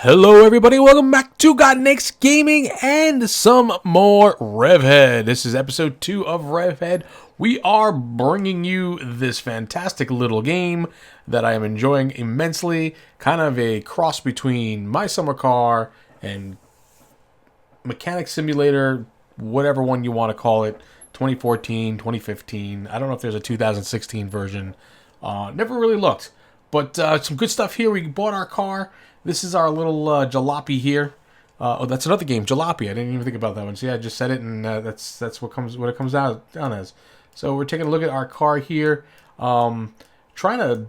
Hello everybody, welcome back to God Next Gaming and some more REVHEAD. This is episode 2 of REVHEAD. We are bringing you this fantastic little game that I am enjoying immensely. Kind of a cross between My Summer Car and Mechanic Simulator, whatever one you want to call it. 2014, 2015. I don't know if there's a 2016 version. Never really looked. But some good stuff here. We bought our car. This is our little jalopy here. Oh, that's another game, Jalopy. I didn't even think about that one. See, I just said it, and that's what it comes down as. So we're taking a look at our car here. Trying to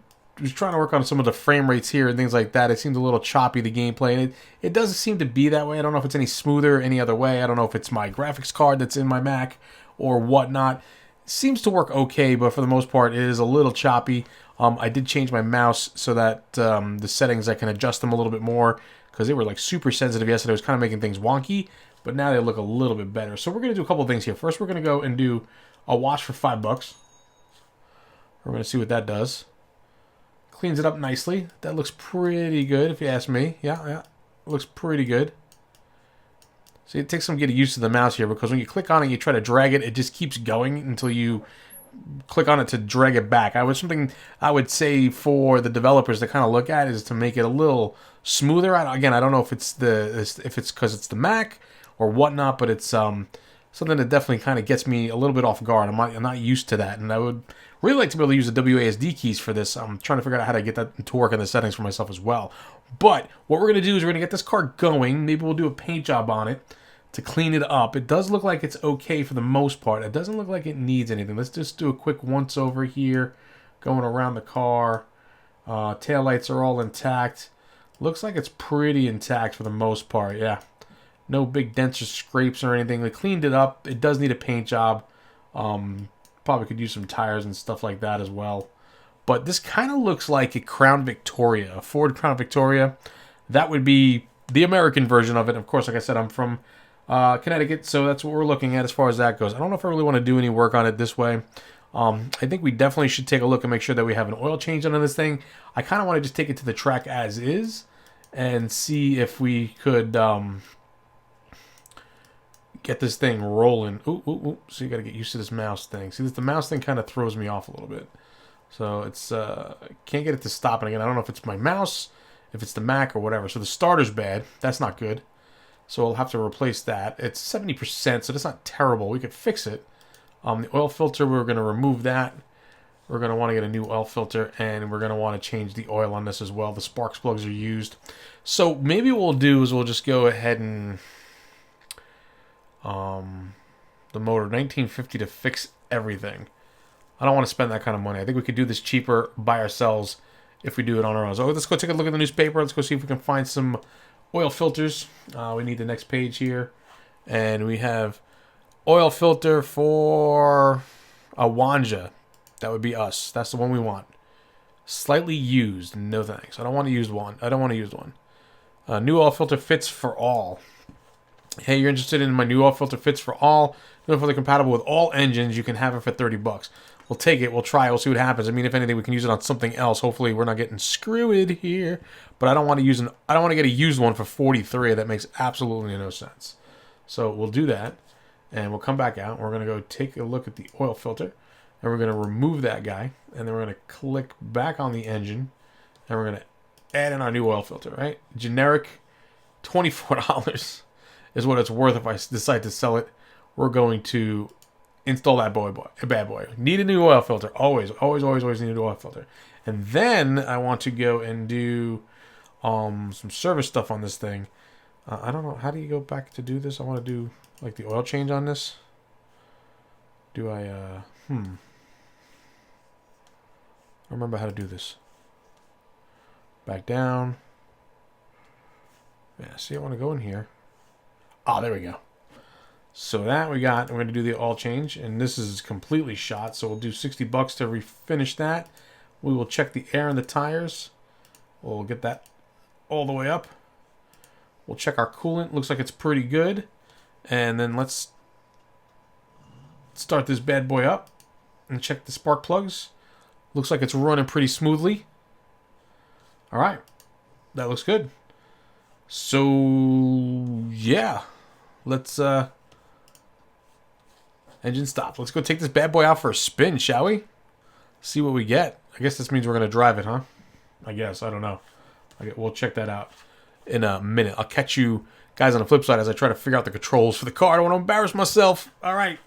work on some of the frame rates here and things like that. It seems a little choppy, the gameplay, and it doesn't seem to be that way. I don't know if it's any smoother any other way. I don't know if it's my graphics card that's in my Mac or whatnot. It seems to work okay, but for the most part, it is a little choppy. I did change my mouse so that the settings, I can adjust them a little bit more because they were like super sensitive yesterday. It was kind of making things wonky, but now they look a little bit better. So we're going to do a couple of things here. First, we're going to go and do a wash for $5. We're going to see what that does. Cleans it up nicely. That looks pretty good if you ask me. Yeah, it looks pretty good. See, it takes some getting used to the mouse here because when you click on it, you try to drag it, it just keeps going until you click on it to drag it back. Something I would say for the developers to kind of look at is to make it a little smoother. Again, I don't know if it's because it's the Mac or whatnot, but it's something that definitely kind of gets me a little bit off guard. I'm not used to that, and I would really like to be able to use the WASD keys for this. I'm trying to figure out how to get that to work in the settings for myself as well. But what we're going to do is we're going to get this car going. Maybe we'll do a paint job on it to clean it up. It does look like it's okay for the most part. It doesn't look like it needs anything. Let's just do a quick once over here, going around the car. Taillights are all intact. Looks like it's pretty intact for the most part, yeah. No big dents or scrapes or anything. They cleaned it up. It does need a paint job. Probably could use some tires and stuff like that as well. But this kind of looks like a Crown Victoria, a Ford Crown Victoria. That would be the American version of it. Of course, like I said, I'm from Connecticut, so that's what we're looking at as far as that goes. I don't know if I really want to do any work on it this way. I think we definitely should take a look and make sure that we have an oil change on this thing. I kind of want to just take it to the track as is and see if we could get this thing rolling. Ooh. So you got to get used to this mouse thing. See, the mouse thing kind of throws me off a little bit. So it's can't get it to stop. And again, I don't know if it's my mouse, if it's the Mac or whatever. So the starter's bad. That's not good. So we'll have to replace that. It's 70%, so that's not terrible. We could fix it. The oil filter, we're going to remove that. We're going to want to get a new oil filter, and we're going to want to change the oil on this as well. The spark plugs are used. So maybe what we'll do is we'll just go ahead and the motor 1950 to fix everything. I don't want to spend that kind of money. I think we could do this cheaper by ourselves if we do it on our own. So let's go take a look at the newspaper. Let's go see if we can find some oil filters. We need the next page here. And we have oil filter for a Wanja. That would be us. That's the one we want. Slightly used. No thanks. I don't want to use one. New oil filter fits for all. Hey, you're interested in my new oil filter fits for all? New oil filter compatible with all engines. You can have it for $30. We'll take it. We'll try it. We'll see what happens. I mean, if anything, we can use it on something else. Hopefully, we're not getting screwed here. But I don't want to get a used one for $43. That makes absolutely no sense. So we'll do that, and we'll come back out. We're going to go take a look at the oil filter, and we're going to remove that guy, and then we're going to click back on the engine, and we're going to add in our new oil filter. Right? Generic, $24 is what it's worth if I decide to sell it. We're going to install that bad boy. Need a new oil filter. Always need a new oil filter. And then I want to go and do some service stuff on this thing. I don't know. How do you go back to do this? I want to do like the oil change on this. Do I, I don't remember how to do this. Back down. Yeah, see, I want to go in here. Oh, there we go. So that we got, we're going to do the oil change, and this is completely shot, so we'll do $60 to refinish that. We will check the air in the tires. We'll get that all the way up. We'll check our coolant. Looks like it's pretty good. And then let's start this bad boy up and check the spark plugs. Looks like it's running pretty smoothly. All right. That looks good. So yeah, let's engine stop. Let's go take this bad boy out for a spin, shall we? See what we get. I guess this means we're gonna drive it, huh? I guess. I don't know. We'll check that out in a minute. I'll catch you guys on the flip side as I try to figure out the controls for the car. I don't want to embarrass myself. All right.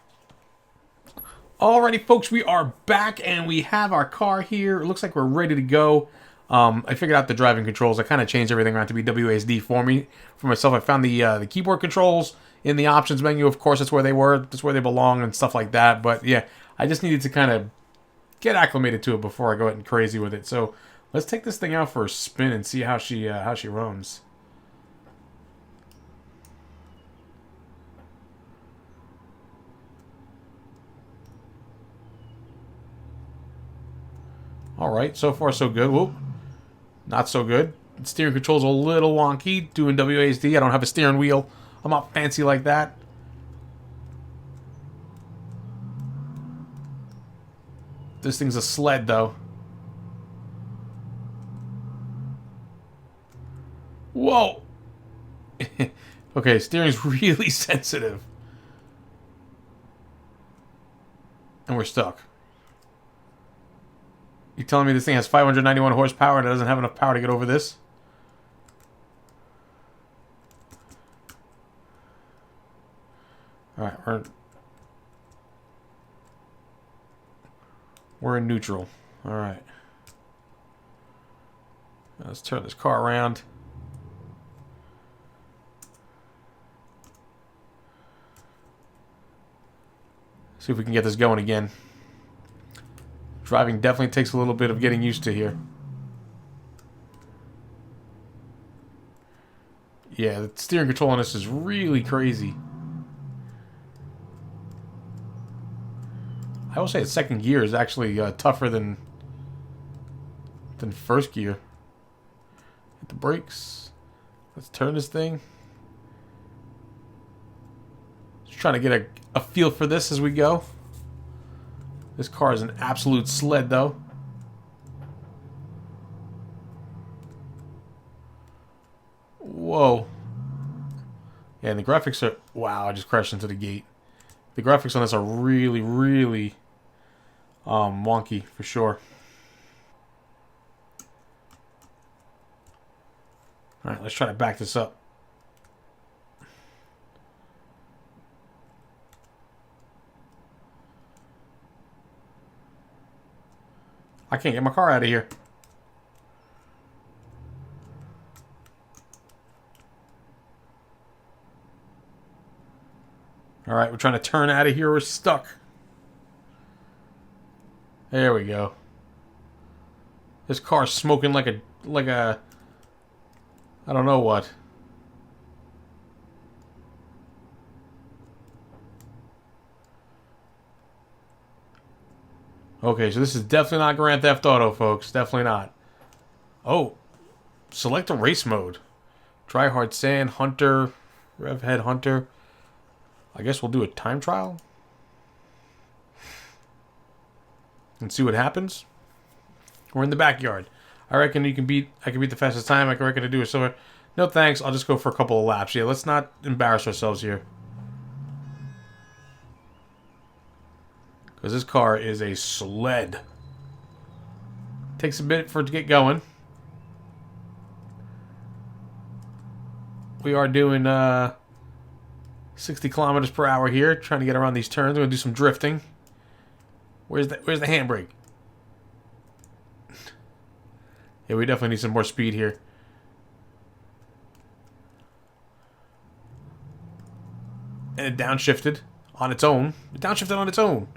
Alrighty, folks, we are back and we have our car here. It looks like we're ready to go. I figured out the driving controls. I kind of changed everything around to be WASD for myself. I found the keyboard controls in the options menu. Of course, that's where they were. That's where they belong and stuff like that. But yeah, I just needed to kind of get acclimated to it before I go getting crazy with it. So let's take this thing out for a spin and see how she roams. All right, so far so good. Whoop. Not so good. The steering control's a little wonky doing WASD. I don't have a steering wheel. I'm not fancy like that. This thing's a sled, though. Whoa! Okay, steering's really sensitive. And we're stuck. You telling me this thing has 591 horsepower and it doesn't have enough power to get over this? Alright, we're in neutral. Alright. Let's turn this car around. See if we can get this going again. Driving definitely takes a little bit of getting used to here. Yeah, the steering control on this is really crazy. I will say the second gear is actually tougher than first gear. Hit the brakes. Let's turn this thing. Just trying to get a feel for this as we go. This car is an absolute sled, though. Whoa. Yeah, and the graphics are... Wow, I just crashed into the gate. The graphics on this are really, really wonky, for sure. Alright, let's try to back this up. I can't get my car out of here. Alright, we're trying to turn out of here. We're stuck. There we go. This car's smoking like a I don't know what. Okay, so this is definitely not Grand Theft Auto, folks. Definitely not. Oh. Select a race mode. Try Hard Sand, Hunter, REVHEAD Hunter. I guess we'll do a time trial. And see what happens. We're in the backyard. I reckon I can beat the fastest time. I reckon to do a silver. No thanks, I'll just go for a couple of laps. Yeah, let's not embarrass ourselves here. Because this car is a sled. Takes a bit for it to get going. We are doing 60 kilometers per hour here, trying to get around these turns. We're gonna do some drifting. Where's the handbrake? Yeah, we definitely need some more speed here. And it downshifted on its own. It downshifted on its own.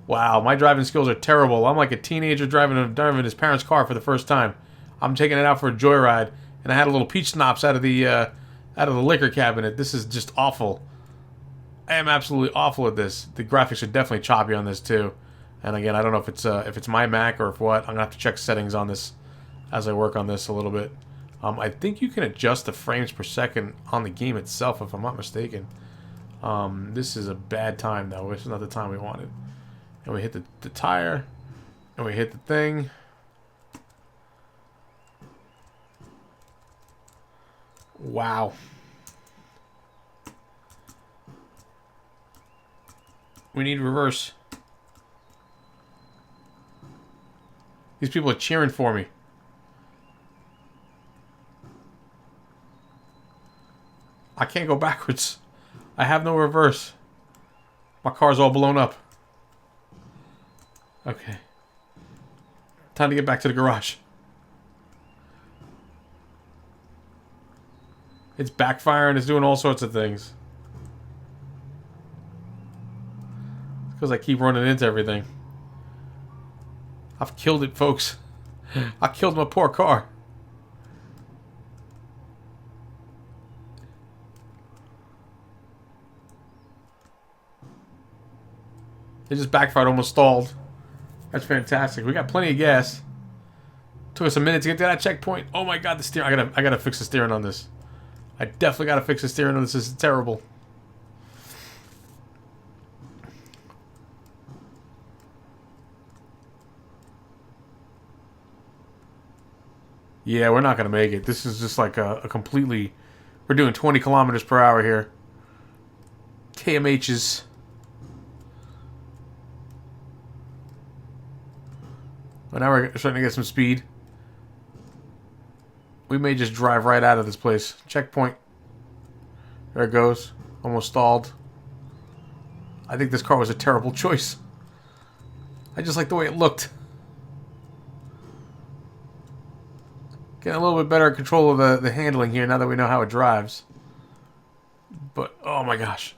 Wow, my driving skills are terrible. I'm like a teenager driving his parents' car for the first time. I'm taking it out for a joyride, and I had a little peach schnapps out of the liquor cabinet. This is just awful. I am absolutely awful at this. The graphics are definitely choppy on this too. And again, I don't know if it's my Mac or if what. I'm gonna have to check settings on this as I work on this a little bit. I think you can adjust the frames per second on the game itself, if I'm not mistaken. This is a bad time though. This is not the time we wanted. And we hit the tire, and we hit the thing. Wow. We need reverse. These people are cheering for me. I can't go backwards. I have no reverse. My car's all blown up. Okay. Time to get back to the garage. It's backfiring. It's doing all sorts of things. Because I keep running into everything. I've killed it, folks. I killed my poor car. It just backfired, almost stalled. That's fantastic. We got plenty of gas. Took us a minute to get to that checkpoint. Oh my god, the steering. I gotta fix the steering on this. I definitely gotta fix the steering on this. This is terrible. Yeah, we're not gonna make it. This is just like a completely... We're doing 20 kilometers per hour here. KMHs. But now we're starting to get some speed. We may just drive right out of this place. Checkpoint. There it goes. Almost stalled. I think this car was a terrible choice. I just like the way it looked. Getting a little bit better control of the handling here now that we know how it drives. But, oh my gosh.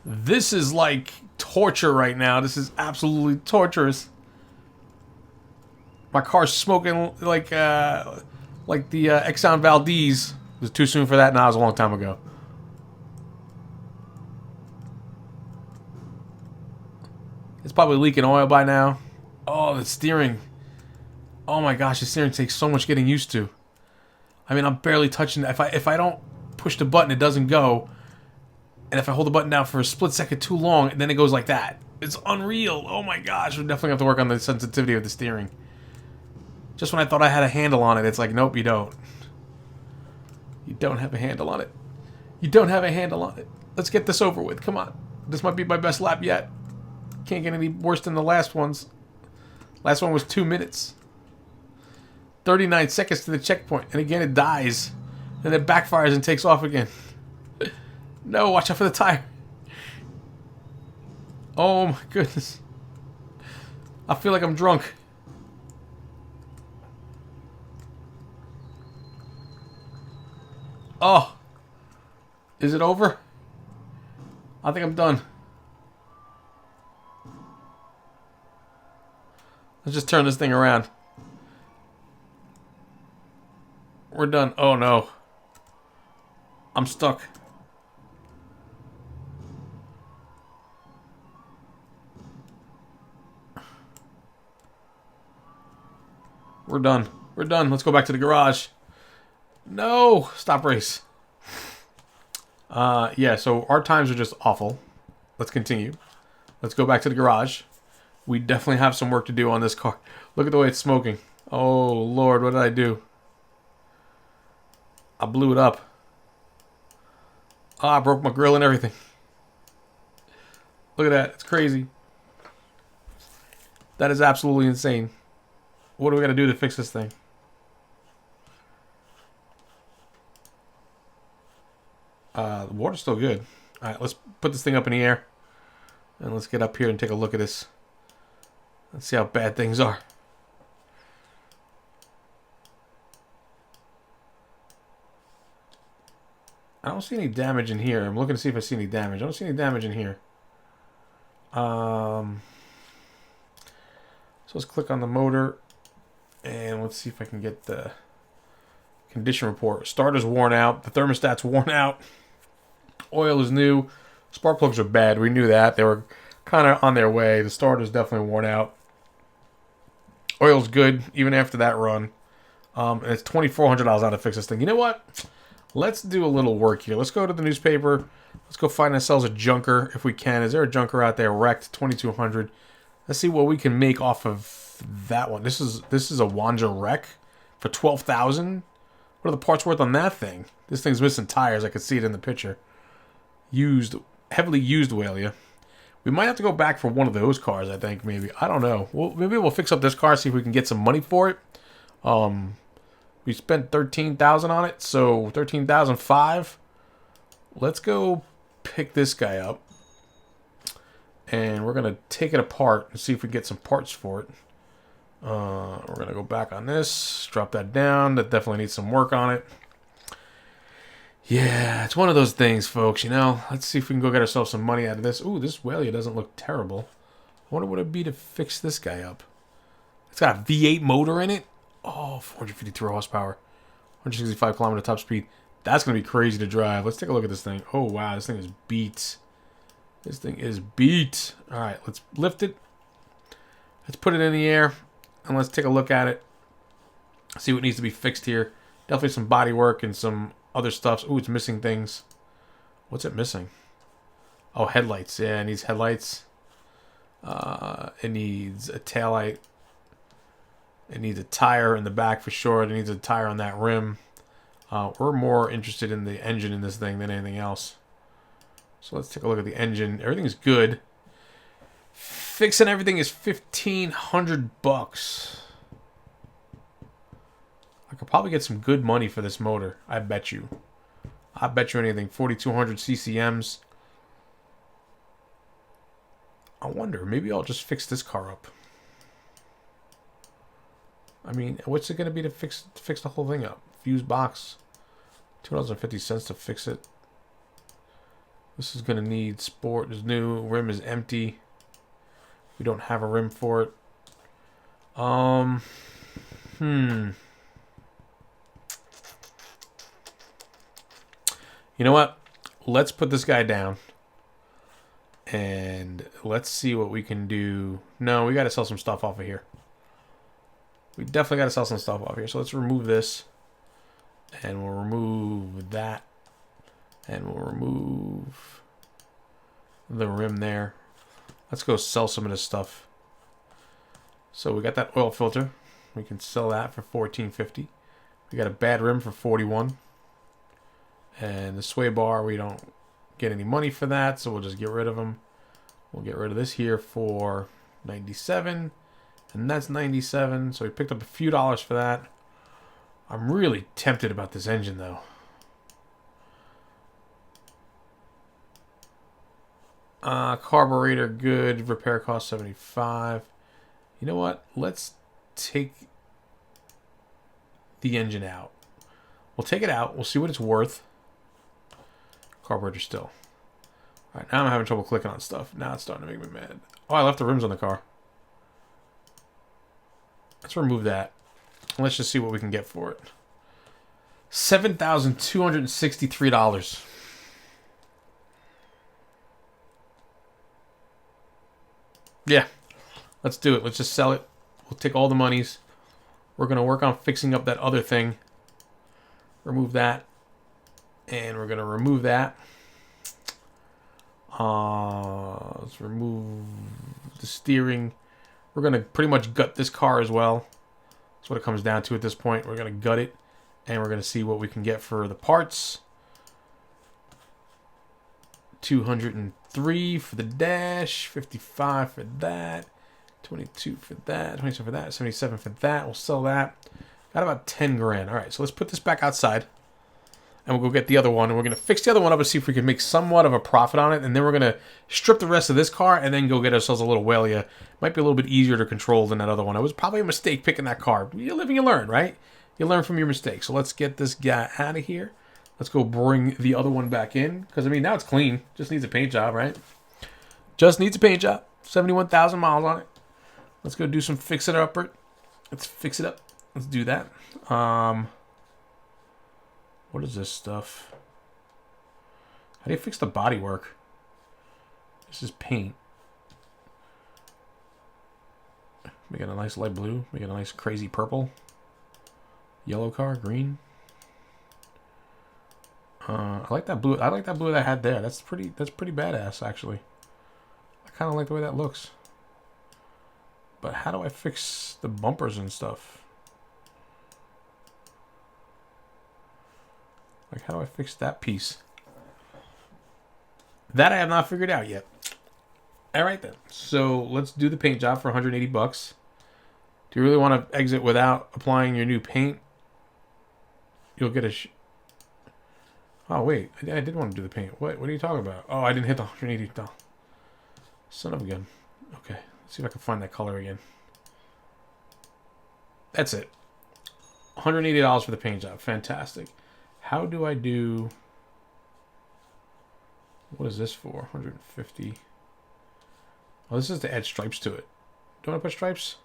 This is like torture right now. This is absolutely torturous. My car's smoking like the Exxon Valdez. It was too soon for that. Now it was a long time ago. It's probably leaking oil by now. Oh, the steering. Oh my gosh, the steering takes so much getting used to. I mean, I'm barely touching it. If I don't push the button, it doesn't go. And if I hold the button down for a split second too long, then it goes like that. It's unreal. Oh my gosh, we definitely have to work on the sensitivity of the steering. Just when I thought I had a handle on it, it's like, nope, you don't. You don't have a handle on it. You don't have a handle on it. Let's get this over with. Come on. This might be my best lap yet. Can't get any worse than the last ones. Last one was 2 minutes. 39 seconds to the checkpoint. And again, it dies. And it backfires and takes off again. No, watch out for the tire. Oh my goodness. I feel like I'm drunk. Oh. Is it over? I think I'm done. Let's just turn this thing around. We're done. Oh no. I'm stuck. We're done. We're done. Let's go back to the garage. No! Stop race. Yeah, so our times are just awful. Let's continue. Let's go back to the garage. We definitely have some work to do on this car. Look at the way it's smoking. Oh, Lord, what did I do? I blew it up. I broke my grill and everything. Look at that. It's crazy. That is absolutely insane. What do we got to do to fix this thing? The water's still good. Alright, let's put this thing up in the air. And let's get up here and take a look at this. Let's see how bad things are. I don't see any damage in here. I'm looking to see if I see any damage. I don't see any damage in here. So let's click on the motor. And let's see if I can get the condition report. Starter's worn out. The thermostat's worn out. Oil is new. Spark plugs are bad. We knew that. They were kind of on their way. The starter's definitely worn out. Oil's good, even after that run. And it's $2,400 out to fix this thing. You know what? Let's do a little work here. Let's go to the newspaper. Let's go find ourselves a junker if we can. Is there a junker out there wrecked? $2,200. Let's see what we can make off of that one. This is a Wanja wreck for for 12,000. What are the parts worth on that thing? This thing's missing tires. I could see it in the picture. Used, heavily used Whalia. We might have to go back for one of those cars, I think, maybe. I don't know. Maybe we'll fix up this car, see if we can get some money for it. We spent 13,000 on it, so 13,005. Let's go pick this guy up. And we're going to take it apart and see if we can get some parts for it. We're going to go back on this, drop that down. That definitely needs some work on it. Yeah, it's one of those things, folks, you know. Let's see if we can go get ourselves some money out of this. Ooh, this Whalia doesn't look terrible. I wonder what it'd be to fix this guy up. It's got a V8 motor in it. Oh, 453 horsepower. 165 kilometer top speed. That's going to be crazy to drive. Let's take a look at this thing. Oh, wow, this thing is beat. This thing is beat. All right, let's lift it. Let's put it in the air, and let's take a look at it. See what needs to be fixed here. Definitely some body work and some other stuff. Ooh, it's missing things. What's it missing? Oh, headlights. Yeah, it needs headlights. It needs a taillight. It needs a tire in the back for sure. It needs a tire on that rim. We're more interested in the engine in this thing than anything else. So let's take a look at the engine. Everything's good. Fixing everything is $1,500. I could probably get some good money for this motor. I bet you. I bet you anything. 4,200 CCMs. I wonder. Maybe I'll just fix this car up. I mean, what's it going to be to fix the whole thing up? Fuse box. $2.50 to fix it. This is going to need sport. It's new. Rim is empty. We don't have a rim for it. You know what? Let's put this guy down. And let's see what we can do. No, we got to sell some stuff off of here. We definitely got to sell some stuff off here. So let's remove this. And we'll remove that. And we'll remove the rim there. Let's go sell some of this stuff. So we got that oil filter. We can sell that for $14.50. We got a bad rim for $41. And the sway bar, we don't get any money for that, so we'll just get rid of them. We'll get rid of this here for $97. And that's $97. So we picked up a few dollars for that. I'm really tempted about this engine, though. Carburetor, good. Repair cost $75. You know what? Let's take the engine out. We'll take it out. We'll see what it's worth. Carburetor still. All right, now I'm having trouble clicking on stuff. Now it's starting to make me mad. Oh, I left the rims on the car. Let's remove that. Let's just see what we can get for it. $7,263. Yeah, let's do it. Let's just sell it. We'll take all the monies. We're going to work on fixing up that other thing. Remove that. And we're going to remove that. Let's remove the steering. We're going to pretty much gut this car as well. That's what it comes down to at this point. We're going to gut it. And we're going to see what we can get for the parts. 203 for the dash, 55 for that, 22 for that, 27 for that, 77 for that. We'll sell that. Got about 10 grand. All right, so let's put this back outside, and we'll go get the other one, and we're going to fix the other one up and see if we can make somewhat of a profit on it, and then we're going to strip the rest of this car and then go get ourselves a little Whalia. Might be a little bit easier to control than that other one. It was probably a mistake picking that car. You live and you learn, right? You learn from your mistakes. So let's get this guy out of here. Let's go bring the other one back in. Because, I mean, now it's clean. Just needs a paint job, right? Just needs a paint job. 71,000 miles on it. Let's go do some fix it up. Let's fix it up. Let's do that. What is this stuff? How do you fix the body work? This is paint. We got a nice light blue. We got a nice crazy purple. Yellow car, green. I like that blue. I like that blue that I had there. That's pretty badass, actually. I kind of like the way that looks. But how do I fix the bumpers and stuff? Like, how do I fix that piece? That I have not figured out yet. All right, then. So let's do the paint job for 180 bucks. Do you really want to exit without applying your new paint? You'll get a... Oh, wait. I did want to do the paint. What are you talking about? Oh, I didn't hit the 180. No. Son of a gun. Okay. Let's see if I can find that color again. That's it. $180 for the paint job. Fantastic. How do I do... What is this for? 150. Oh, this is to add stripes to it. Do I want to put stripes?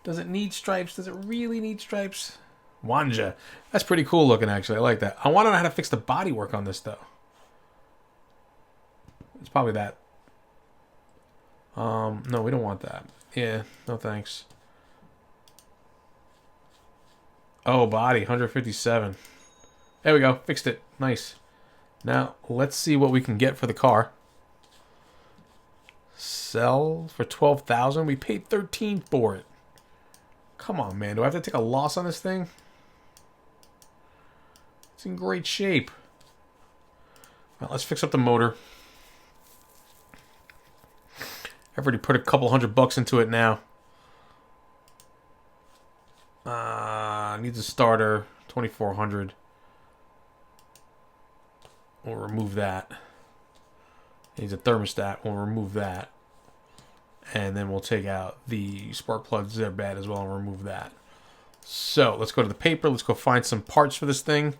Does it need stripes? Does it really need stripes? Wanja. That's pretty cool looking, actually. I like that. I want to know how to fix the bodywork on this, though. It's probably that. No, we don't want that. Yeah, no thanks. Oh, body, 157. There we go. Fixed it. Nice. Now, let's see what we can get for the car. Sell for $12,000. We paid $13,000 for it. Come on, man. Do I have to take a loss on this thing? It's in great shape. Well, let's fix up the motor. I've already put a couple $100 into it now. Needs a starter. 2,400. We'll remove that. Needs a thermostat. We'll remove that. And then we'll take out the spark plugs. They're bad as well, and remove that. So let's go to the paper. Let's go find some parts for this thing.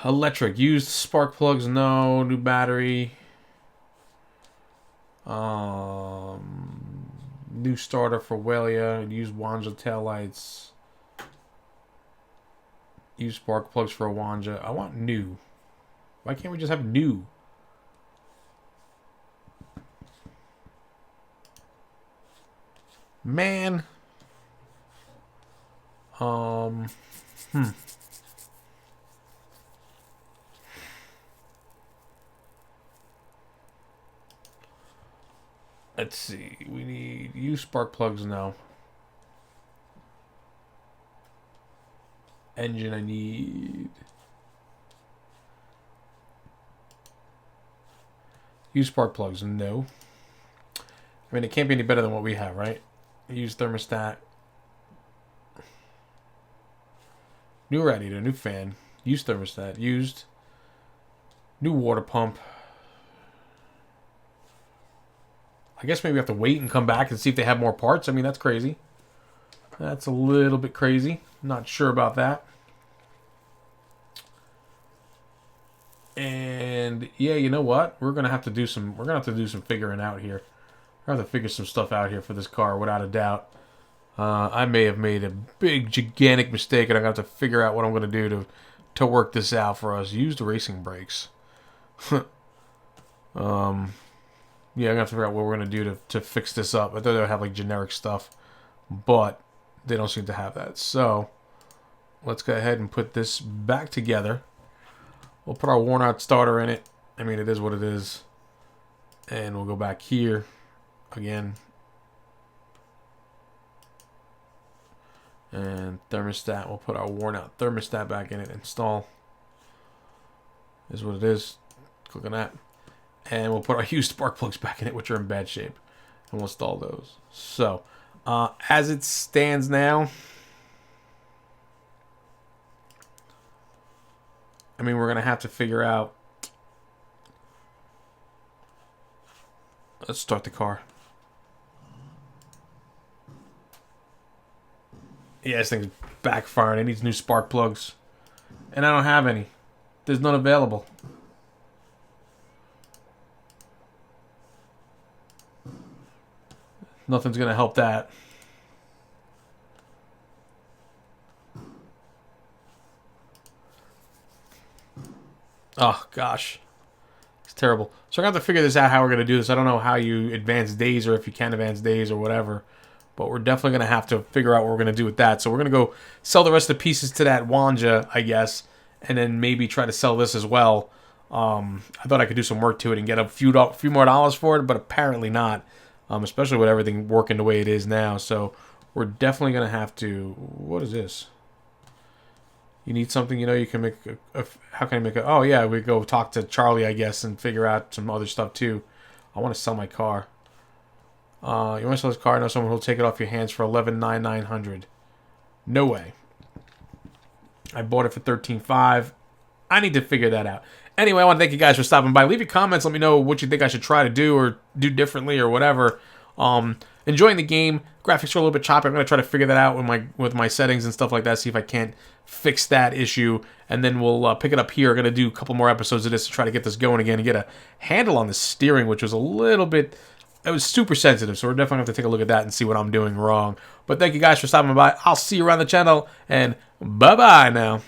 Electric. Used spark plugs. No. New battery. New starter for Walia. Used Wanja taillights. Use spark plugs for a Wanja. I want new. Why can't we just have new? Man. Let's see. We need use spark plugs now. Engine I need. Use spark plugs. No. I mean, it can't be any better than what we have, right? Use thermostat. New radiator, new fan. Use thermostat. Used. New water pump. I guess maybe we have to wait and come back and see if they have more parts. I mean, that's crazy. That's a little bit crazy. Not sure about that. And yeah, you know what? We're gonna have to do some. We're gonna have to do some figuring out here. We're gonna have to figure some stuff out here for this car, without a doubt. I may have made a big, gigantic mistake, and I'm gonna have to figure out what I'm gonna do to work this out for us. Used racing brakes. Yeah, I'm gonna have to figure out what we're gonna do to fix this up. I thought they would have like generic stuff, but they don't seem to have that. So let's go ahead and put this back together. We'll put our worn out starter in it. I mean, it is what it is. And we'll go back here again. And thermostat, we'll put our worn out thermostat back in it. Install. Is what it is. Click on that. And we'll put our used spark plugs back in it, which are in bad shape. And we'll install those. So, as it stands now, I mean, we're going to have to figure out. Let's start the car. Yeah, this thing's backfiring. It needs new spark plugs. And I don't have any. There's none available. Nothing's going to help that. Oh, gosh. It's terrible. So I'm going to have to figure this out, how we're going to do this. I don't know how you advance days, or if you can advance days or whatever. But we're definitely going to have to figure out what we're going to do with that. So we're going to go sell the rest of the pieces to that Wanja, I guess. And then maybe try to sell this as well. I thought I could do some work to it and get a few more dollars for it, but apparently not. Especially with everything working the way it is now. So we're definitely going to have to... What is this? You need something, you know, you can make how can I make a... Oh, yeah, we go talk to Charlie, I guess, and figure out some other stuff, too. I want to sell my car. You want to sell this car? I know someone who'll take it off your hands for $11,900. No way. I bought it for $13,500. I need to figure that out. Anyway, I want to thank you guys for stopping by. Leave your comments. Let me know what you think I should try to do or do differently or whatever. Enjoying the game. Graphics are a little bit choppy. I'm going to try to figure that out with my settings and stuff like that. See if I can't fix that issue. And then we'll pick it up here. I'm going to do a couple more episodes of this to try to get this going again and get a handle on the steering, which was a little bit... It was super sensitive, so we're definitely going to have to take a look at that and see what I'm doing wrong. But thank you guys for stopping by. I'll see you around the channel, and bye-bye now.